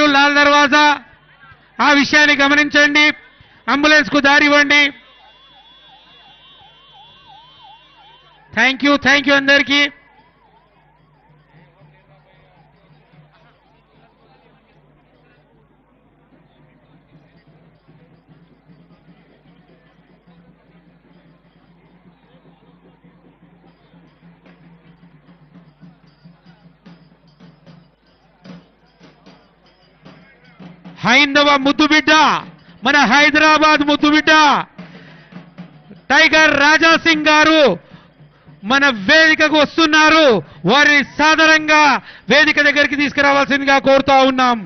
ఉన్నారు లాల్ దర్వాజా, ఆ విషయాన్ని గమనించండి. అంబులెన్స్ కు దారి ఇవ్వండి. థ్యాంక్ యూ అందరికీ. హైందవ ముద్దుబిడ్డ, మన హైదరాబాద్ ముద్దుబిడ్డ టైగర్ రాజా సింగ్ గారు మన వేదికకు వస్తున్నారు. వారిని సాదరంగా వేదిక దగ్గరికి తీసుకురావాల్సిందిగా కోరుతా ఉన్నాం.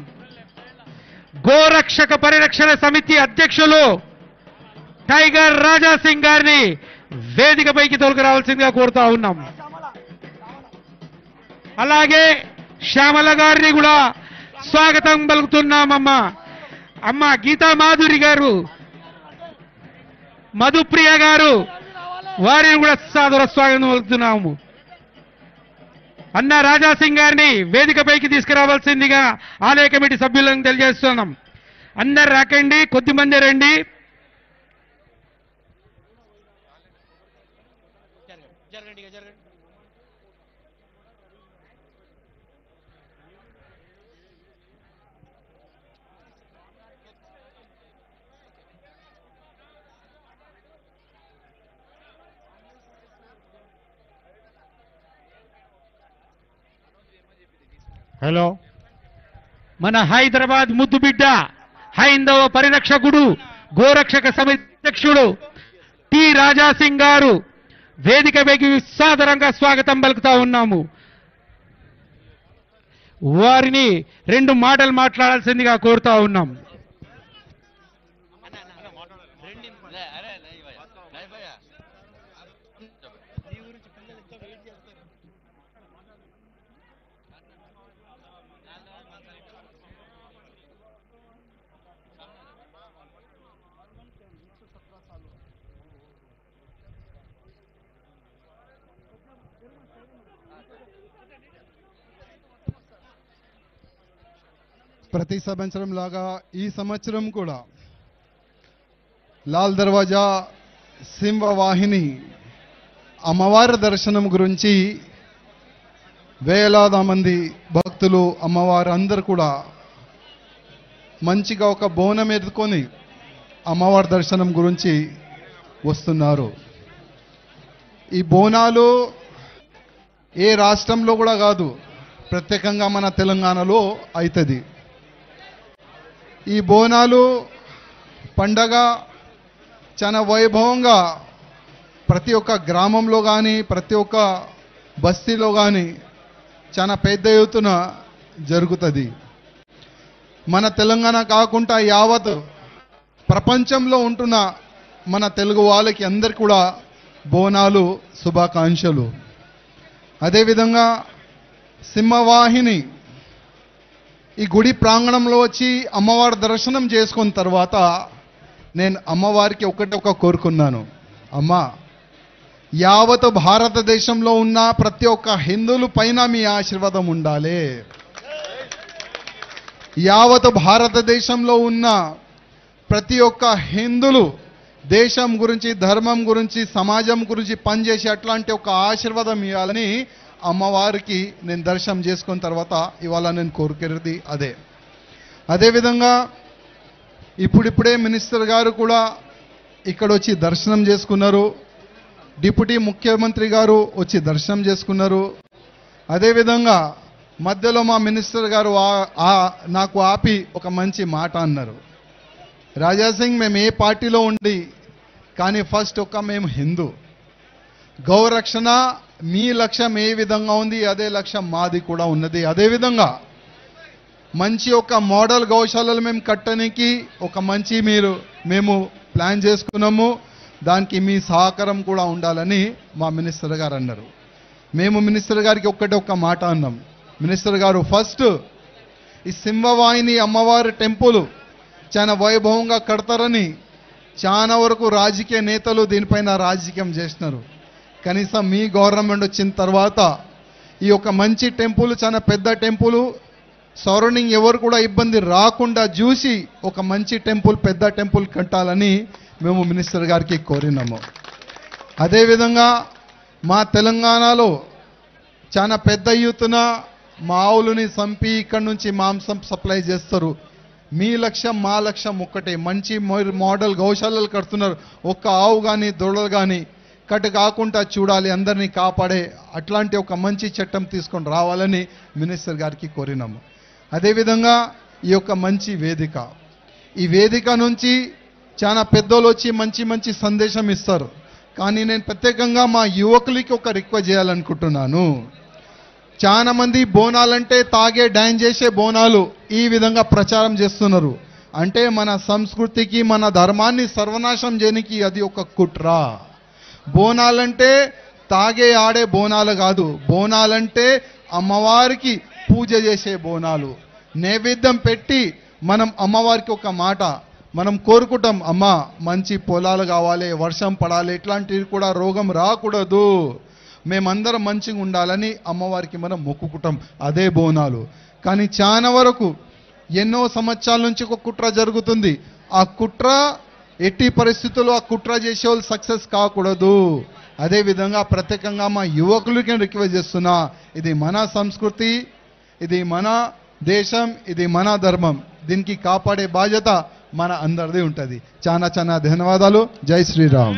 గోరక్షక పరిరక్షణ సమితి అధ్యక్షులు టైగర్ రాజా సింగ్ గారిని వేదికపైకి తోలుకురావాల్సిందిగా కోరుతా ఉన్నాం. అలాగే శ్యామల గారిని కూడా స్వాగతం పలుకుతున్నామమ్మా. అమ్మ గీతా మాధురి గారు, మధుప్రియ గారు, వారిని కూడా సాదర స్వాగతం పలుకుతున్నాము. అన్న రాజాసింగ్ గారిని వేదికపైకి తీసుకురావాల్సిందిగా ఆలయ కమిటీ సభ్యులను తెలియజేస్తున్నాం. అందరు రాకండి, కొద్దిమంది రండి. హలో, మన హైదరాబాద్ ముద్దుబిడ్డ, హైందవ పరిరక్షకుడు, గోరక్షక సమితి అధ్యక్షుడు టి రాజాసింగ్ గారు వేదికపైకి సాదరంగా స్వాగతం పలుకుతా ఉన్నాము. వారిని 2 మాటలు మాట్లాడాల్సిందిగా కోరుతా ఉన్నాం. ప్రతి సంవత్సరం లాగా ఈ సంవత్సరం కూడా లాల్ దర్వాజా సింహవాహిని అమ్మవారి దర్శనం గురించి వేలాది మంది భక్తులు అమ్మవారు అందరూ కూడా మంచిగా ఒక బోనం ఎత్తుకొని అమ్మవారి దర్శనం గురించి వస్తున్నారు. ఈ బోనాలు ఏ రాష్ట్రంలో కూడా కాదు, ప్రత్యేకంగా మన తెలంగాణలో అవుతుంది. ఈ బోనాలు పండగ చాలా వైభవంగా ప్రతి ఒక్క గ్రామంలో కానీ ప్రతి ఒక్క బస్తీలో కానీ చాలా పెద్ద ఎత్తున జరుగుతుంది. మన తెలంగాణ కాకుండా యావత్ ప్రపంచంలో ఉంటున్న మన తెలుగు వాళ్ళకి అందరికీ కూడా బోనాలు శుభాకాంక్షలు. అదేవిధంగా సింహవాహిని ఈ గుడి ప్రాంగణంలో వచ్చి అమ్మవారి దర్శనం చేసుకున్న తర్వాత నేను అమ్మవారికి ఒకటే కోరుకున్నాను, అమ్మ యావత్ భారతదేశంలో ఉన్న ప్రతి ఒక్క హిందువుల పైన మీ ఆశీర్వాదం ఉండాలి. యావత్ భారతదేశంలో ఉన్న ప్రతి ఒక్క హిందువులు దేశం గురించి, ధర్మం గురించి, సమాజం గురించి పనిచేసి అట్లాంటి ఒక ఆశీర్వాదం ఇవ్వాలని అమ్మవారికి నేను దర్శనం చేసుకున్న తర్వాత ఇవాళ నేను కోరుకునేది అదే. అదేవిధంగా ఇప్పుడిప్పుడే మినిస్టర్ గారు కూడా ఇక్కడ వచ్చి దర్శనం చేసుకున్నారు. డిప్యూటీ ముఖ్యమంత్రి గారు వచ్చి దర్శనం చేసుకున్నారు. అదేవిధంగా మధ్యలో మా మినిస్టర్ గారు నాకు ఆపి ఒక మంచి మాట అన్నారు, రాజాసింగ్ మేము ఏ పార్టీలో ఉండి కానీ ఫస్ట్ మేము హిందూ, గౌరక్షణ మీ లక్ష్యం ఏ విధంగా ఉంది అదే లక్ష్యం మాది కూడా ఉన్నది. అదేవిధంగా మంచి ఒక మోడల్ గౌశాలలు మేము కట్టడానికి ఒక మంచి మేము ప్లాన్ చేసుకున్నాము. దానికి మీ సహకారం కూడా ఉండాలని మా మినిస్టర్ గారు అన్నారు. మేము మినిస్టర్ గారికి ఒక్క మాట అన్నాం, మినిస్టర్ గారు ఫస్ట్ ఈ సింహవాహిని అమ్మవారి టెంపుల్ చాలా వైభవంగా కడతారని చాలా వరకు రాజకీయ నేతలు దీనిపైన రాజకీయం చేస్తున్నారు. కనీసం మీ గవర్నమెంట్ వచ్చిన తర్వాత ఈ ఒక మంచి టెంపుల్, చాలా పెద్ద టెంపుల్ సరౌండింగ్ ఎవరు కూడా ఇబ్బంది రాకుండా చూసి ఒక మంచి టెంపుల్, పెద్ద టెంపుల్ కట్టాలని మేము మినిస్టర్ గారికి కోరినాము. అదేవిధంగా మా తెలంగాణలో చాలా పెద్ద ఎత్తున మా ఆవులని చంపి ఇక్కడి నుంచి మాంసం సప్లై చేస్తారు. మీ లక్ష్యం మా లక్ష్యం ఒక్కటే, మంచి మోడల్ గౌశాలలు కడుతున్నారు. ఒక్క ఆవు కానీ దొడలు కానీ కట్ కాకుండా చూడాలి, అందరినీ కాపాడే అట్లాంటి ఒక మంచి చట్టం తీసుకొని రావాలని మినిస్టర్ గారికి కోరినాము. అదేవిధంగా ఈ యొక్క మంచి వేదిక, ఈ వేదిక నుంచి చాలా పెద్దోళ్ళు వచ్చి మంచి మంచి సందేశం ఇస్తారు. కానీ నేను ప్రత్యేకంగా మా యువకులకి ఒక రిక్వెస్ట్ చేయాలనుకుంటున్నాను. చాలా మంది బోనాలంటే తాగే డాన్స్ చేసే బోనాలు ఈ విధంగా ప్రచారం చేస్తున్నారు. అంటే మన సంస్కృతికి మన ధర్మాన్ని సర్వనాశం చేయడానికి అది ఒక కుట్ర. బోనాలంటే తాగే ఆడే బోనాలు కాదు, బోనాలంటే అమ్మవారికి పూజ చేసే బోనాలు. నైవేద్యం పెట్టి మనం అమ్మవారికి ఒక మాట మనం కోరుకుంటాం, అమ్మ మంచి పొలాలు కావాలి, వర్షం పడాలి, ఇట్లాంటివి కూడా రోగం రాకూడదు, మేమందరం మంచిగా ఉండాలని అమ్మవారికి మనం మొక్కుకుంటాం. అదే బోనాలు. కానీ చాలా వరకు ఎన్నో సంవత్సరాల నుంచి ఒక కుట్ర జరుగుతుంది. ఆ కుట్ర ఎట్టి పరిస్థితుల్లో ఆ కుట్ర చేసే వాళ్ళు సక్సెస్ కాకూడదు. అదేవిధంగా ప్రత్యేకంగా మా యువకులకి రిక్వెస్ట్ చేస్తున్నా, ఇది మన సంస్కృతి, ఇది మన దేశం, ఇది మన ధర్మం, దీనికి కాపాడే బాధ్యత మన అందరిది ఉంటుంది. చాలా చాలా ధన్యవాదాలు. జై శ్రీరామ్.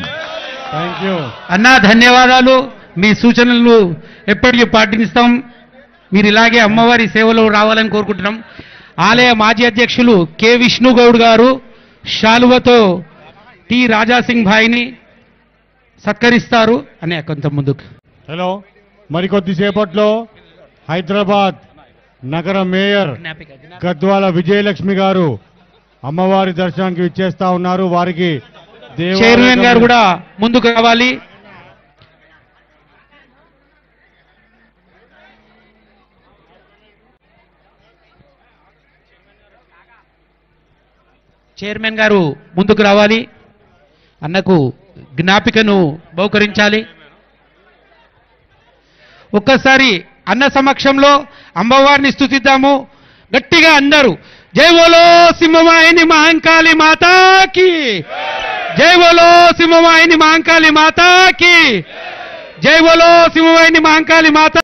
థ్యాంక్ యూ అన్నా, ధన్యవాదాలు. మీ సూచనలు ఎప్పటికీ పాటిస్తాం. మీరు ఇలాగే అమ్మవారి సేవలో రావాలని కోరుకుంటున్నాం. ఆలయ మాజీ అధ్యక్షులు కె విష్ణుగౌడ్ గారు శాలువతో టి రాజాసింగ్ భాయ్ని సత్కరిస్తారు అని కొంత ముందుకు. హలో, మరికొద్దిసేపట్లో హైదరాబాద్ నగర మేయర్ గద్వాల విజయలక్ష్మి గారు అమ్మవారి దర్శనానికి విచ్చేస్తా ఉన్నారు. వారికి చైర్మన్ గారు కూడా ముందుకు రావాలి. చైర్మన్ గారు ముందుకు రావాలి. అన్నకు జ్ఞాపికను బహుకరించాలి. ఒక్కసారి అన్న సమక్షంలో అమ్మవారిని స్తుతిద్దాము గట్టిగా అందరూ. జై బోలో సింహవాహిని మహంకాళి మాతాకి, జై బోలో సింహవాహిని మహంకాళి మాతాకి, జై బోలో సింహవాహిని మహంకాళి మాతా.